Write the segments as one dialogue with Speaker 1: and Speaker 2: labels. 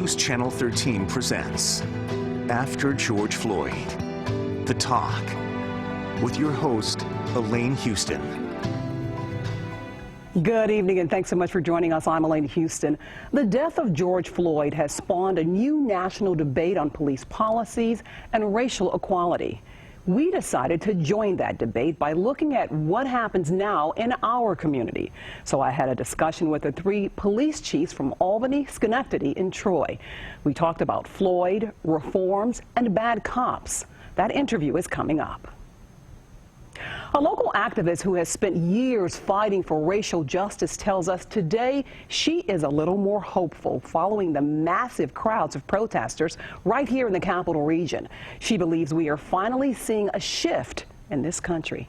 Speaker 1: News Channel 13 presents After George Floyd, The Talk, with your host, Elaine Houston.
Speaker 2: Good evening and thanks so much for joining us. I'm Elaine Houston. The death of George Floyd has spawned a new national debate on police policies and racial equality. We decided to join that debate by looking at what happens now in our community. So I had a discussion with the three police chiefs from Albany, Schenectady, and Troy. We talked about Floyd, reforms, and bad cops. That interview is coming up. A local activist who has spent years fighting for racial justice tells us today she is a little more hopeful following the massive crowds of protesters right here in the capital region. She believes we are finally seeing a shift in this country.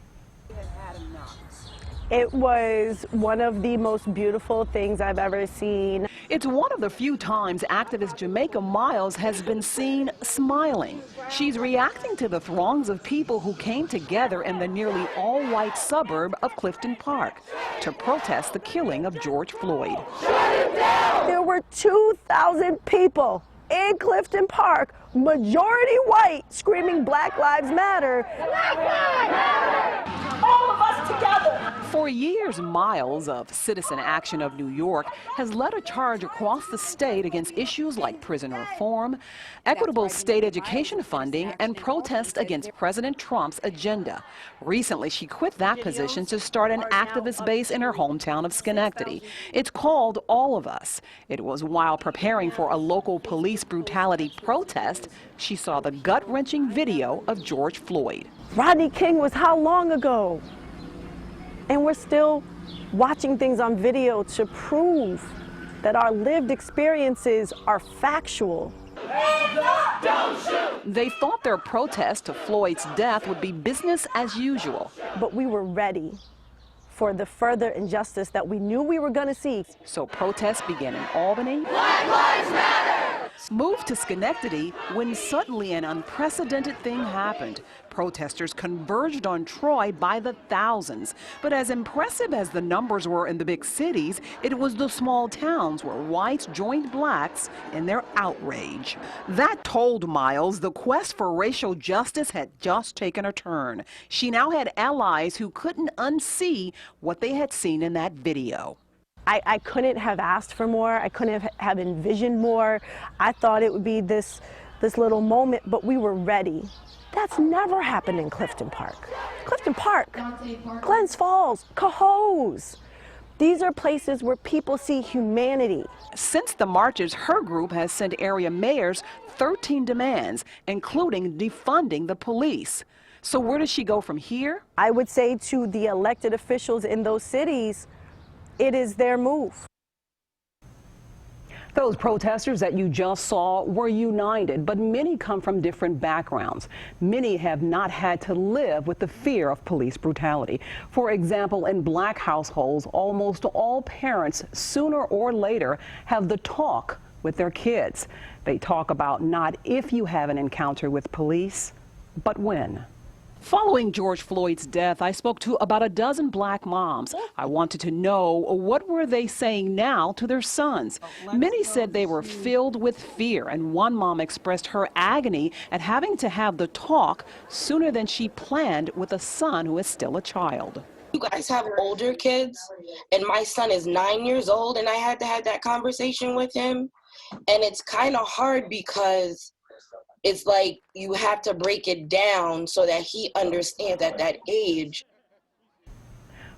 Speaker 3: It was one of the most beautiful things I've ever seen.
Speaker 2: It's one of the few times activist Jamaica Miles has been seen smiling. She's reacting to the throngs of people who came together in the nearly all-white suburb of Clifton Park to protest the killing of George Floyd.
Speaker 3: There were 2,000 people in Clifton Park, majority white, screaming Black Lives Matter. Black Lives Matter! All of us together!
Speaker 2: For years, Miles of Citizen Action of New York has led a charge across the state against issues like prison reform, equitable state education funding, and protests against President Trump's agenda. Recently, she quit that position to start an activist base in her hometown of Schenectady. It's called All of Us. It was while preparing for a local police brutality protest she saw the gut-wrenching video of George Floyd.
Speaker 3: Rodney King was how long ago? And we're still watching things on video to prove that our lived experiences are factual.
Speaker 2: They thought their protest to Floyd's death would be business as usual.
Speaker 3: But we were ready for the further injustice that we knew we were going to see.
Speaker 2: So protests began in Albany.
Speaker 4: Black Lives Matter!
Speaker 2: Moved to Schenectady when suddenly an unprecedented thing happened. Protesters converged on Troy by the thousands. But as impressive as the numbers were in the big cities, it was the small towns where whites joined blacks in their outrage. That told Miles the quest for racial justice had just taken a turn. She now had allies who couldn't unsee what they had seen in that video.
Speaker 3: I couldn't have asked for more. I couldn't have envisioned more. I thought it would be this little moment, but we were ready. That's never happened in Clifton Park. Clifton Park, Glens Falls, Cohoes. These are places where people see humanity.
Speaker 2: Since the marches, her group has sent area mayors 13 demands, including defunding the police. So where does she go from here?
Speaker 3: I would say to the elected officials in those cities, it is their move.
Speaker 2: Those protesters that you just saw were united, but many come from different backgrounds. Many have not had to live with the fear of police brutality. For example, in black households, almost all parents sooner or later have the talk with their kids. They talk about not if you have an encounter with police, but when. Following George Floyd's death, I spoke to about a dozen black moms. I wanted to know what were they saying now to their sons. Many said they were filled with fear, and one mom expressed her agony at having to have the talk sooner than she planned with a son who is still a child.
Speaker 5: You guys have older kids, and my son is 9 years old, and I had to have that conversation with him. And it's kind of hard because it's like you have to break it down so that he understands at that age.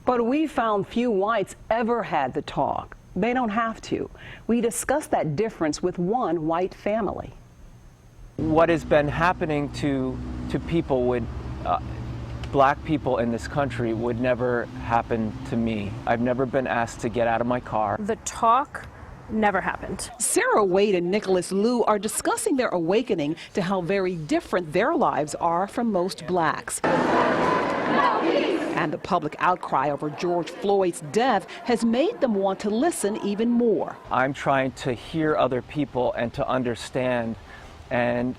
Speaker 2: But we found few whites ever had the talk. They don't have to. We discussed that difference with one white family.
Speaker 6: What has been happening to people with black people in this country would never happen to me. I've never been asked to get out of my car.
Speaker 3: The talk never happened.
Speaker 2: Sarah Wade and Nicholas Liu are discussing their awakening to how very different their lives are from most blacks. And the public outcry over George Floyd's death has made them want to listen even more.
Speaker 6: I'm trying to hear other people and to understand, and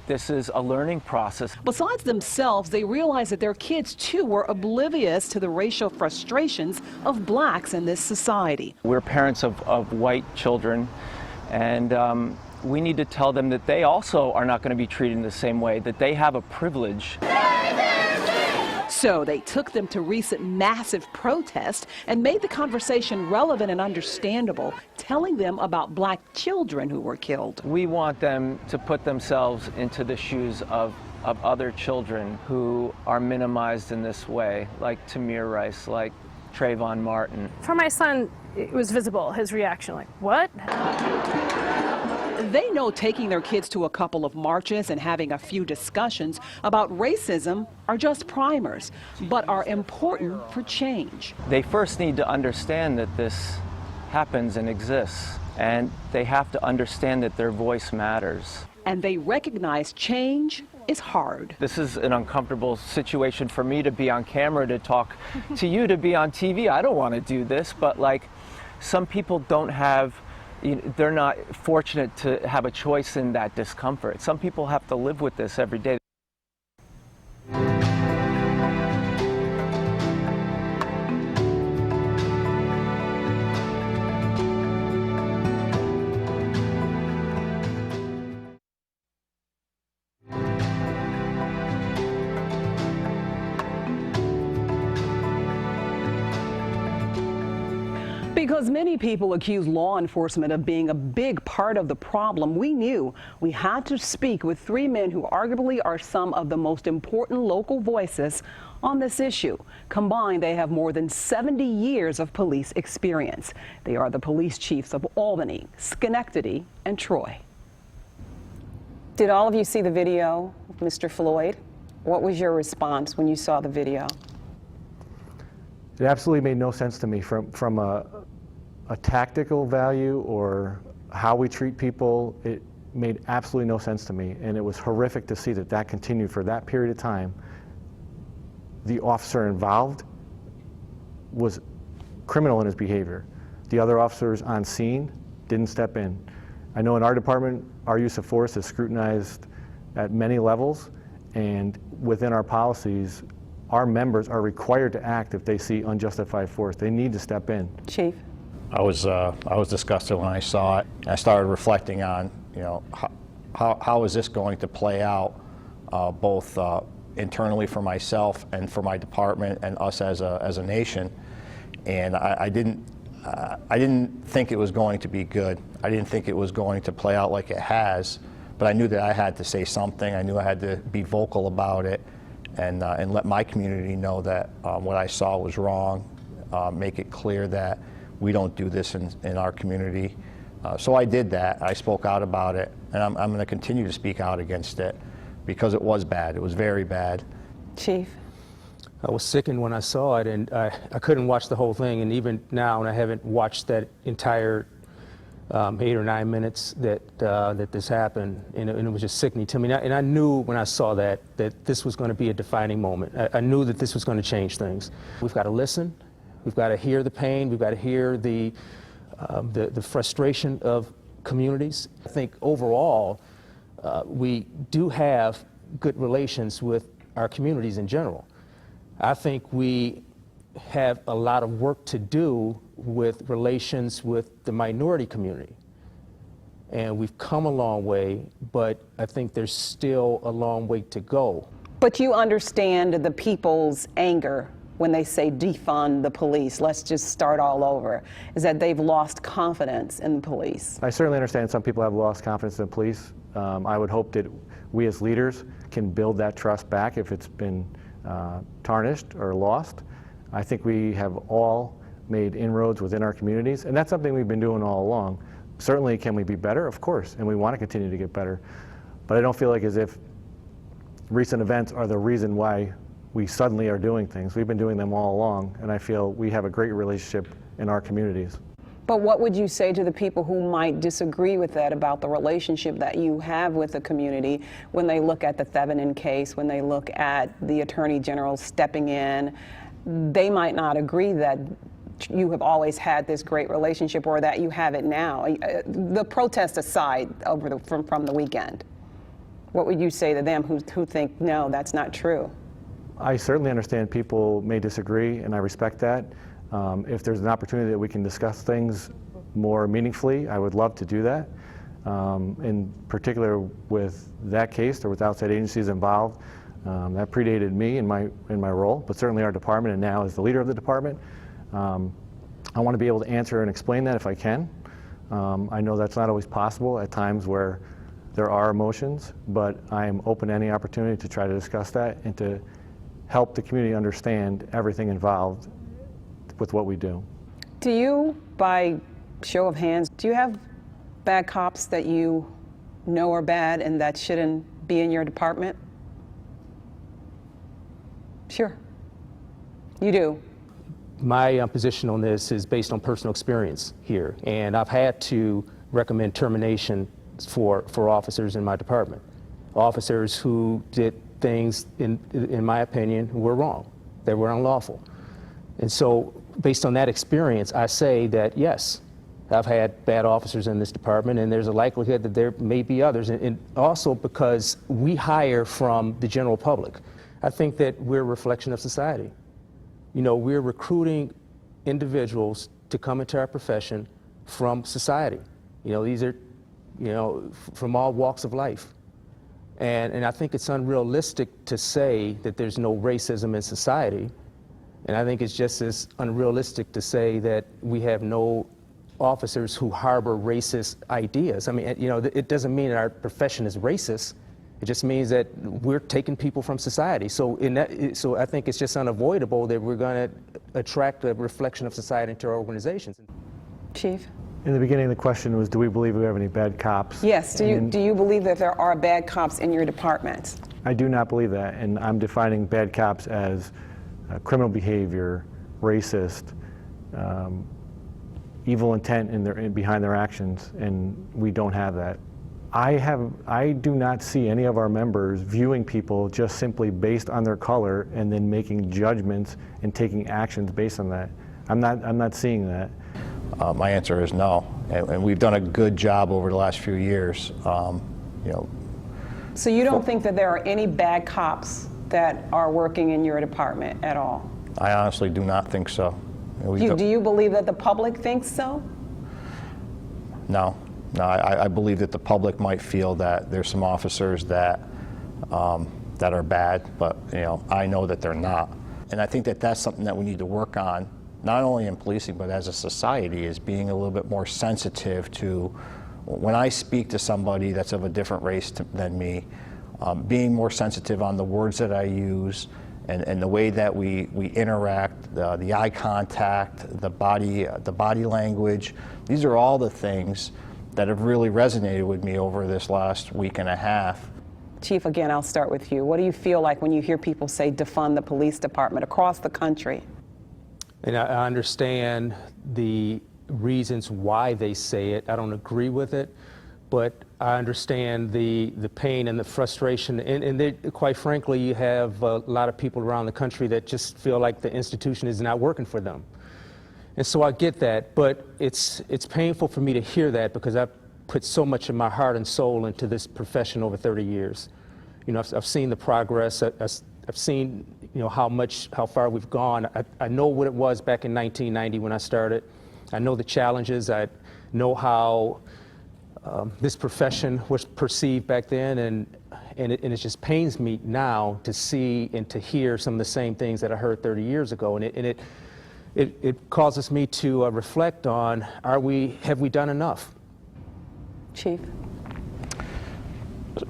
Speaker 6: this is a learning process.
Speaker 2: Besides themselves, they realize that their kids too were oblivious to the racial frustrations of blacks in this society.
Speaker 6: We're parents of white children, and we need to tell them that they also are not going to be treated in the same way, that they have a privilege.
Speaker 2: So they took them to recent massive protests and made the conversation relevant and understandable, telling them about black children who were killed.
Speaker 6: We want them to put themselves into the shoes of other children who are minimized in this way, like Tamir Rice, like Trayvon Martin.
Speaker 4: For my son, it was visible, his reaction, like, what?
Speaker 2: They know taking their kids to a couple of marches and having a few discussions about racism are just primers, but are important for change.
Speaker 6: They first need to understand that this happens and exists, and they have to understand that their voice matters.
Speaker 2: And they recognize change is hard.
Speaker 6: This is an uncomfortable situation for me to be on camera, to talk to you, to be on TV. I don't want to do this, but like, some people don't have, they're not fortunate to have a choice in that discomfort. Some people have to live with this every day.
Speaker 2: Because many people accuse law enforcement of being a big part of the problem, we knew we had to speak with three men who arguably are some of the most important local voices on this issue. Combined, they have more than 70 years of police experience. They are the police chiefs of Albany, Schenectady, and Troy. Did all of you see the video of Mr. Floyd? What was your response when you saw the video?
Speaker 7: It absolutely made no sense to me from a tactical value or how we treat people. It made absolutely no sense to me, and it was horrific to see that that continued for that period of time. The officer involved was criminal in his behavior. The other officers on scene didn't step in. I know in our department, our use of force is scrutinized at many levels, and within our policies, our members are required to act if they see unjustified force. They need to step in.
Speaker 2: Chief?
Speaker 8: I was disgusted when I saw it. I started reflecting on, how is this going to play out, both internally for myself and for my department and us as a nation. And I didn't think it was going to be good. I didn't think it was going to play out like it has. But I knew that I had to say something. I knew I had to be vocal about it, and let my community know that what I saw was wrong. Make it clear that we don't do this in our community. So I did that. I spoke out about it, and I'm going to continue to speak out against it because it was bad. It was very bad.
Speaker 2: Chief?
Speaker 9: I was sickened when I saw it, and I couldn't watch the whole thing. And even now, and I haven't watched that entire 8 or 9 minutes that this happened, and it was just sickening to me. And I knew when I saw that this was going to be a defining moment. I knew that this was going to change things. We've got to listen. We've got to hear the pain. We've got to hear the frustration of communities. I think overall, we do have good relations with our communities in general. I think we have a lot of work to do with relations with the minority community. And we've come a long way, but I think there's still a long way to go.
Speaker 2: But you understand the people's anger when they say defund the police, let's just start all over, is that they've lost confidence in the police.
Speaker 7: I certainly understand some people have lost confidence in the police. I would hope that we as leaders can build that trust back if it's been tarnished or lost. I think we have all made inroads within our communities, and that's something we've been doing all along. Certainly, can we be better? Of course, and we want to continue to get better. But I don't feel like as if recent events are the reason why we suddenly are doing things. We've been doing them all along, and I feel we have a great relationship in our communities.
Speaker 2: But what would you say to the people who might disagree with that about the relationship that you have with the community when they look at the Thevenin case, when they look at the Attorney General stepping in? They might not agree that you have always had this great relationship or that you have it now. The protest aside from the weekend, what would you say to them who think, no, that's not true?
Speaker 7: I certainly understand people may disagree, and I respect that. If there's an opportunity that we can discuss things more meaningfully, I would love to do that. In particular with that case, there was outside agencies involved. That predated me in my role, but certainly our department, and now as the leader of the department. I want to be able to answer and explain that if I can. I know that's not always possible at times where there are emotions, but I am open to any opportunity to try to discuss that and to help the community understand everything involved with what we do.
Speaker 2: Do you, by show of hands, do you have bad cops that you know are bad and that shouldn't be in your department? Sure. You do.
Speaker 9: My position on this is based on personal experience here, and I've had to recommend termination for officers in my department. Officers who did things, in my opinion, were wrong. They were unlawful. And so, based on that experience, I say that yes, I've had bad officers in this department, and there's a likelihood that there may be others, and also because we hire from the general public. I think that we're a reflection of society. You know, we're recruiting individuals to come into our profession from society. You know, these are, you know, from all walks of life. And I think it's unrealistic to say that there's no racism in society. And I think it's just as unrealistic to say that we have no officers who harbor racist ideas. I mean, you know, it doesn't mean that our profession is racist. It just means that we're taking people from society. So so I think it's just unavoidable that we're going to attract a reflection of society into our organizations.
Speaker 2: Chief?
Speaker 7: In the beginning, the question was, do we believe we have any bad cops?
Speaker 2: Yes. Do you believe that there are bad cops in your department?
Speaker 7: I do not believe that, and I'm defining bad cops as criminal behavior, racist, evil intent behind their actions, and we don't have that. I do not see any of our members viewing people just simply based on their color and then making judgments and taking actions based on that. I'm not seeing that.
Speaker 8: My answer is no, and we've done a good job over the last few years. You know.
Speaker 2: So you don't think that there are any bad cops that are working in your department at all?
Speaker 8: I honestly do not think so.
Speaker 2: Do you believe that the public thinks so?
Speaker 8: No. No, I believe that the public might feel that there's some officers that that are bad, but you know, I know that they're not. And I think that that's something that we need to work on, not only in policing, but as a society, is being a little bit more sensitive to, when I speak to somebody that's of a different race than me, being more sensitive on the words that I use and the way that we interact, the eye contact, the body language. These are all the things that have really resonated with me over this last week and a half.
Speaker 2: Chief, again, I'll start with you. What do you feel like when you hear people say defund the police department across the country?
Speaker 9: And I understand the reasons why they say it. I don't agree with it, but I understand the pain and the frustration. And quite frankly, you have a lot of people around the country that just feel like the institution is not working for them. And so I get that, but it's painful for me to hear that because I've put so much of my heart and soul into this profession over 30 years. You know, I've seen the progress. I've seen, you know, how far we've gone. I know what it was back in 1990 when I started. I know the challenges. I know how this profession was perceived back then, and it just pains me now to see and to hear some of the same things that I heard 30 years ago, and it causes me to reflect on, have we done enough?
Speaker 2: Chief?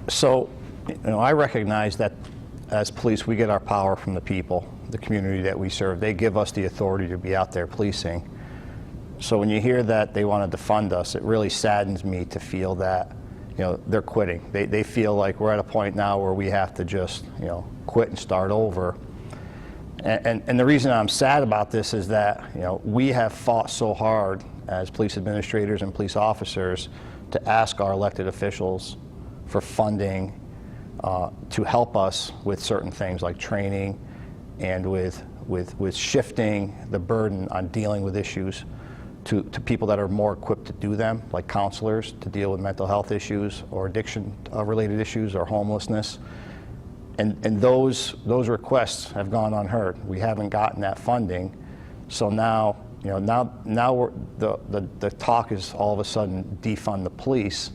Speaker 8: So, you know, I recognize that as police, we get our power from the people, the community that we serve. They give us the authority to be out there policing. So when you hear that they want to defund us, it really saddens me to feel that, you know, they're quitting. They feel like we're at a point now where we have to just, you know, quit and start over. And the reason I'm sad about this is that, you know, we have fought so hard as police administrators and police officers to ask our elected officials for funding to help us with certain things like training and with shifting the burden on dealing with issues to people that are more equipped to do them, like counselors, to deal with mental health issues or addiction related issues or homelessness. And those requests have gone unheard. We haven't gotten that funding, so now, you know, now the talk is all of a sudden defund the police,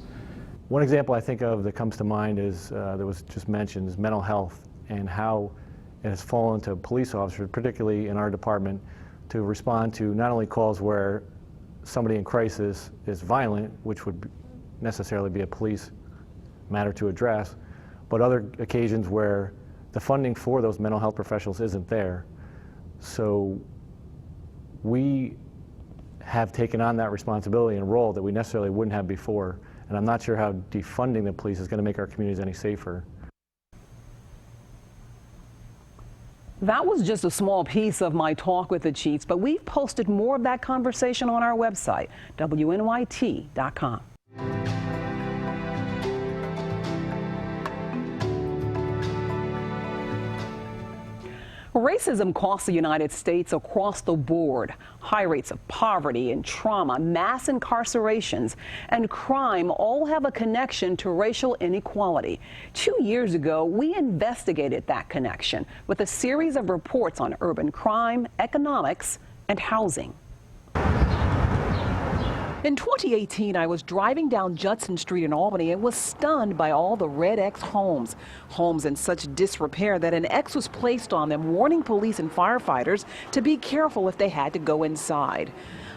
Speaker 7: One example I think of that comes to mind is, that was just mentioned, is mental health and how it has fallen to police officers, particularly in our department, to respond to not only calls where somebody in crisis is violent, which would necessarily be a police matter to address, but other occasions where the funding for those mental health professionals isn't there. So we have taken on that responsibility and role that we necessarily wouldn't have before, and I'm not sure how defunding the police is going to make our communities any safer.
Speaker 2: That was just a small piece of my talk with the chiefs, but we've posted more of that conversation on our website, WNYT.com. Racism costs the United States across the board. High rates of poverty and trauma, mass incarcerations, and crime all have a connection to racial inequality. 2 years ago, we investigated that connection with a series of reports on urban crime, economics, and housing. In 2018, I was driving down Judson Street in Albany and was stunned by all the red X homes. Homes in such disrepair that an X was placed on them, warning police and firefighters to be careful if they had to go inside.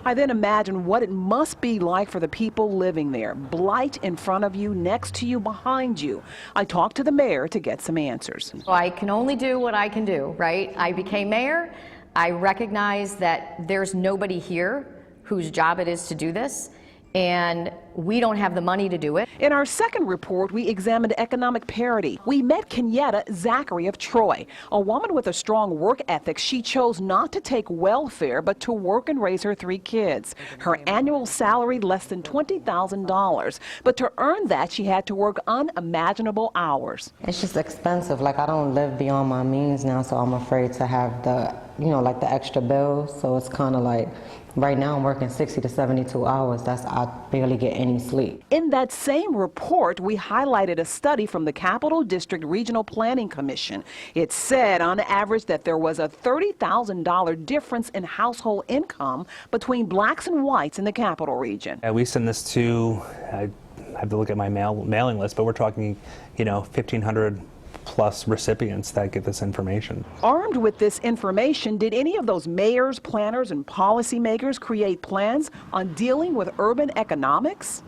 Speaker 2: I then imagined what it must be like for the people living there. Blight in front of you, next to you, behind you. I talked to the mayor to get some answers.
Speaker 10: I can only do what I can do, right? I became mayor. I recognize that there's nobody here whose job it is to do this, and we don't have the money to do it.
Speaker 2: In our second report, we examined economic parity. We met Kenyatta Zachary of Troy, a woman with a strong work ethic. She chose not to take welfare, but to work and raise her 3 kids. Her annual salary less than $20,000, but to earn that, she had to work unimaginable hours.
Speaker 11: It's just expensive. Like, I don't live beyond my means now, so I'm afraid to have the, like the extra bills. So it's kind of like, right now I'm working 60 to 72 hours. I barely get any sleep.
Speaker 2: In that same report, we highlighted a study from the Capital District Regional Planning Commission. It said on average that there was a $30,000 difference in household income between blacks and whites in the Capital Region.
Speaker 12: We send this to, I have to look at my mailing list, but we're talking, 1,500 plus recipients that get this information.
Speaker 2: Armed with this information, did any of those mayors, planners, and policymakers create plans on dealing with urban economics?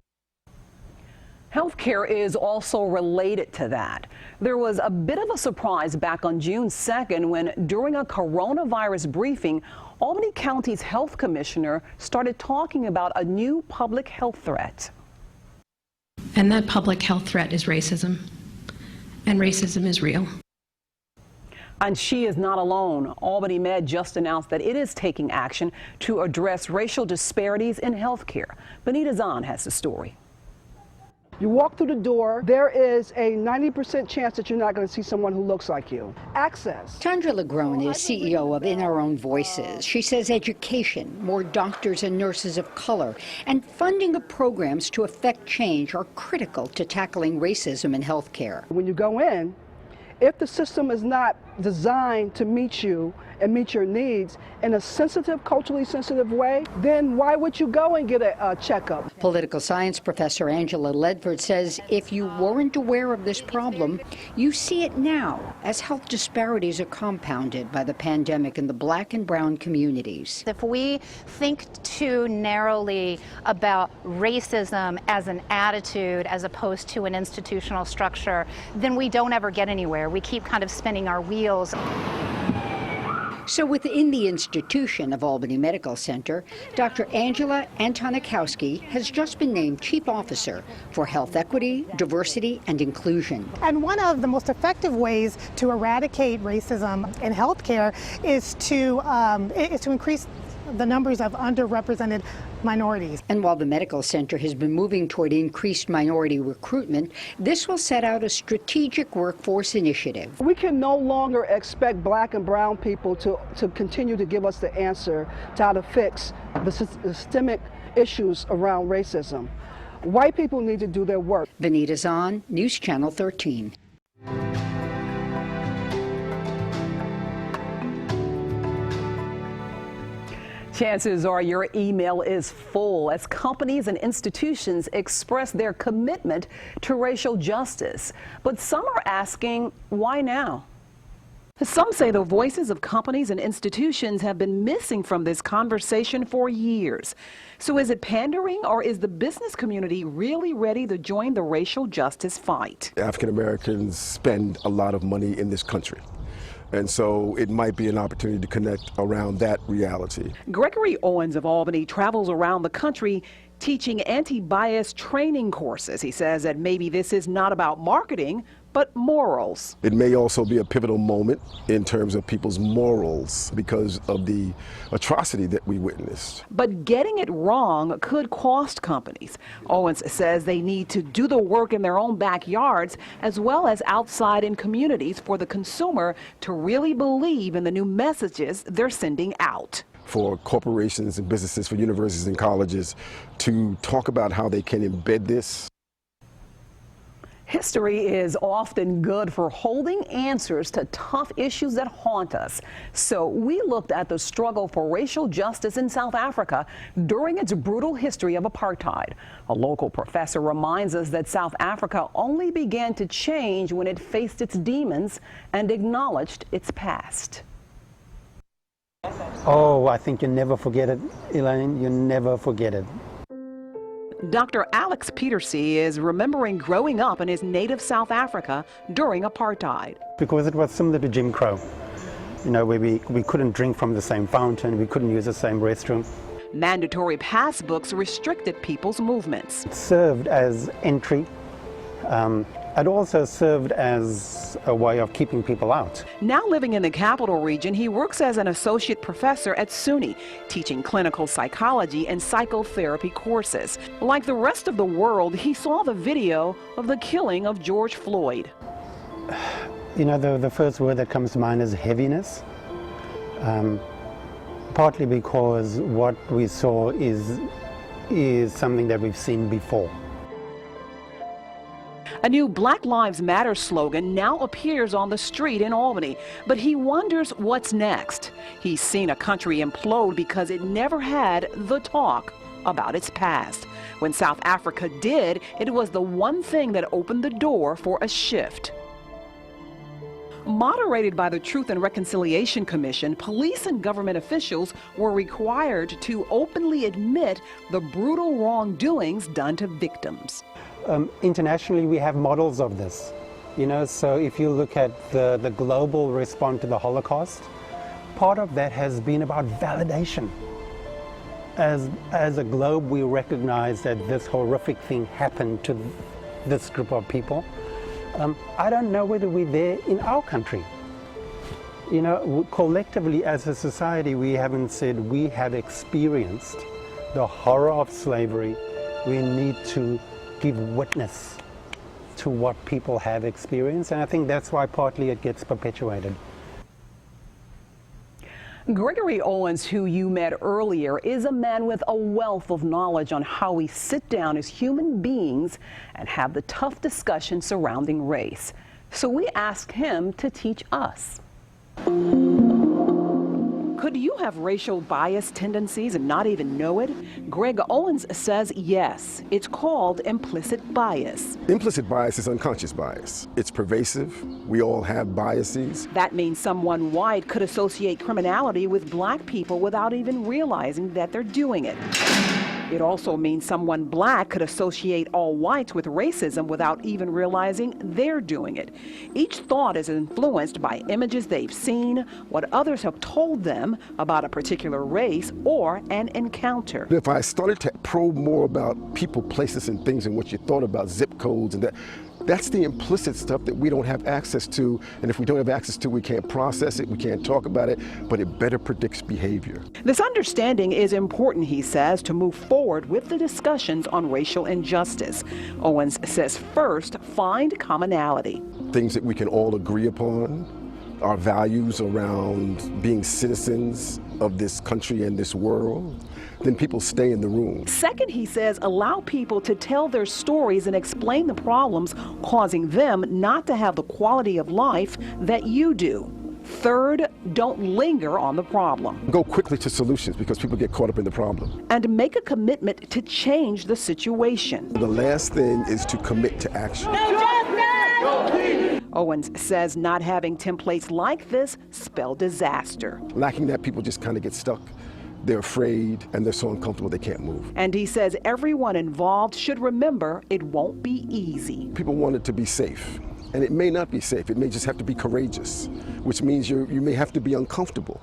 Speaker 2: Healthcare is also related to that. There was a bit of a surprise back on June 2nd when, during a coronavirus briefing, Albany County's health commissioner started talking about a new public health threat.
Speaker 13: And that public health threat is racism. And racism is real.
Speaker 2: And she is not alone. Albany Med just announced that it is taking action to address racial disparities in healthcare. Benita Zahn has the story.
Speaker 14: You walk through the door, there is a 90% chance that you're not going to see someone who looks like you. Access.
Speaker 15: Tundra Lagrone is CEO of In Our Own Voices. She says education, more doctors and nurses of color, and funding of programs to affect change are critical to tackling racism in healthcare.
Speaker 14: When you go in, if the system is not designed to meet you and meet your needs in a sensitive, culturally sensitive way, then why would you go and get a checkup?
Speaker 15: Political science professor Angela Ledford says if you weren't aware of this problem, you see it now as health disparities are compounded by the pandemic in the black and brown communities.
Speaker 16: If we think too narrowly about racism as an attitude as opposed to an institutional structure, then we don't ever get anywhere. We keep kind of spinning our wheels.
Speaker 15: So within the institution of Albany Medical Center, Dr. Angela Antonikowski has just been named Chief Officer for Health Equity, Diversity, and Inclusion.
Speaker 17: And one of the most effective ways to eradicate racism in healthcare is to increase the numbers of underrepresented minorities.
Speaker 15: And while the medical center has been moving toward increased minority recruitment, this will set out a strategic workforce initiative.
Speaker 14: We can no longer expect black and brown people to continue to give us the answer to how to fix the systemic issues around racism. White people need to do their work.
Speaker 15: Benita Zahn, News Channel 13.
Speaker 2: Chances are your email is full as companies and institutions express their commitment to racial justice. But some are asking, why now? Some say the voices of companies and institutions have been missing from this conversation for years. So is it pandering, or is the business community really ready to join the racial justice fight?
Speaker 18: African Americans spend a lot of money in this country. And so it might be an opportunity to connect around that reality.
Speaker 2: Gregory Owens of Albany travels around the country teaching anti-bias training courses. He says that maybe this is not about marketing, but morals.
Speaker 18: It may also be a pivotal moment in terms of people's morals because of the atrocity that we witnessed.
Speaker 2: But getting it wrong could cost companies. Owens says they need to do the work in their own backyards as well as outside in communities for the consumer to really believe in the new messages they're sending out.
Speaker 18: For corporations and businesses, for universities and colleges to talk about how they can embed this.
Speaker 2: History is often good for holding answers to tough issues that haunt us. So we looked at the struggle for racial justice in South Africa during its brutal history of apartheid. A local professor reminds us that South Africa only began to change when it faced its demons and acknowledged its past.
Speaker 19: Oh, I think you never forget it, Elaine. You never forget it.
Speaker 2: Dr. Alex Petersee is remembering growing up in his native South Africa during apartheid.
Speaker 19: Because it was similar to Jim Crow, you know, where we couldn't drink from the same fountain, we couldn't use the same restroom.
Speaker 2: Mandatory passbooks restricted people's movements.
Speaker 19: It served as entry. It also served as a way of keeping people out.
Speaker 2: Now living in the capital region, he works as an associate professor at SUNY, teaching clinical psychology and psychotherapy courses. Like the rest of the world, he saw the video of the killing of George Floyd.
Speaker 19: You know, the first word that comes to mind is heaviness. Partly because what we saw is something that we've seen before.
Speaker 2: A new Black Lives Matter slogan now appears on the street in Albany, but he wonders what's next. He's seen a country implode because it never had the talk about its past. When South Africa did, it was the one thing that opened the door for a shift. Moderated by the Truth and Reconciliation Commission, police and government officials were required to openly admit the brutal wrongdoings done to victims.
Speaker 19: Internationally, we have models of this. You know, so if you look at the global response to the Holocaust, part of that has been about validation. As a globe, we recognize that this horrific thing happened to this group of people. I don't know whether we're there in our country. You know, collectively as a society, we haven't said we have experienced the horror of slavery. We need to give witness to what people have experienced, and I think that's why partly it gets perpetuated.
Speaker 2: Gregory Owens, who you met earlier, is a man with a wealth of knowledge on how we sit down as human beings and have the tough discussion surrounding race. So we asked him to teach us. Could you have racial bias tendencies and not even know it? Greg Owens says yes. It's called implicit bias.
Speaker 18: Implicit bias is unconscious bias. It's pervasive. We all have biases.
Speaker 2: That means someone white could associate criminality with black people without even realizing that they're doing it. It also means someone black could associate all whites with racism without even realizing they're doing it. Each thought is influenced by images they've seen, what others have told them about a particular race or an encounter.
Speaker 18: If I started to probe more about people, places, and things and what you thought about zip codes and that's the implicit stuff that we don't have access to, and if we don't have access to, we can't process it, we can't talk about it, but it better predicts behavior.
Speaker 2: This understanding is important, he says, to move forward with the discussions on racial injustice. Owens says first, find commonality.
Speaker 18: Things that we can all agree upon, our values around being citizens of this country and this world, then people stay in the room.
Speaker 2: Second, he says, allow people to tell their stories and explain the problems causing them not to have the quality of life that you do. Third, don't linger on the problem.
Speaker 18: Go quickly to solutions because people get caught up in the problem.
Speaker 2: And make a commitment to change the situation.
Speaker 18: The last thing is to commit to action.
Speaker 2: Owens says not having templates like this spell disaster.
Speaker 18: Lacking that, people just kind of get stuck. They're afraid and they're so uncomfortable they can't move.
Speaker 2: And he says everyone involved should remember it won't be easy.
Speaker 18: People want it to be safe, and it may not be safe. It may just have to be courageous, which means you may have to be uncomfortable.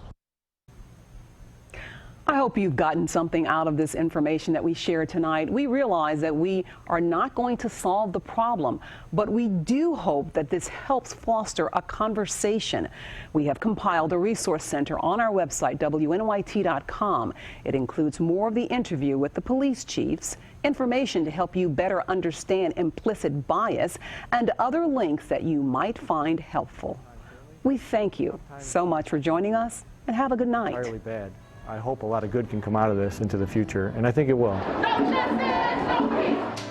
Speaker 2: I hope you've gotten something out of this information that we shared tonight. We realize that we are not going to solve the problem, but we do hope that this helps foster a conversation. We have compiled a resource center on our website, WNYT.com. It includes more of the interview with the police chiefs, information to help you better understand implicit bias, and other links that you might find helpful. We thank you so much for joining us, and have a good night.
Speaker 7: Entirely bad. I hope a lot of good can come out of this into the future, and I think it will.
Speaker 20: No justice, no peace.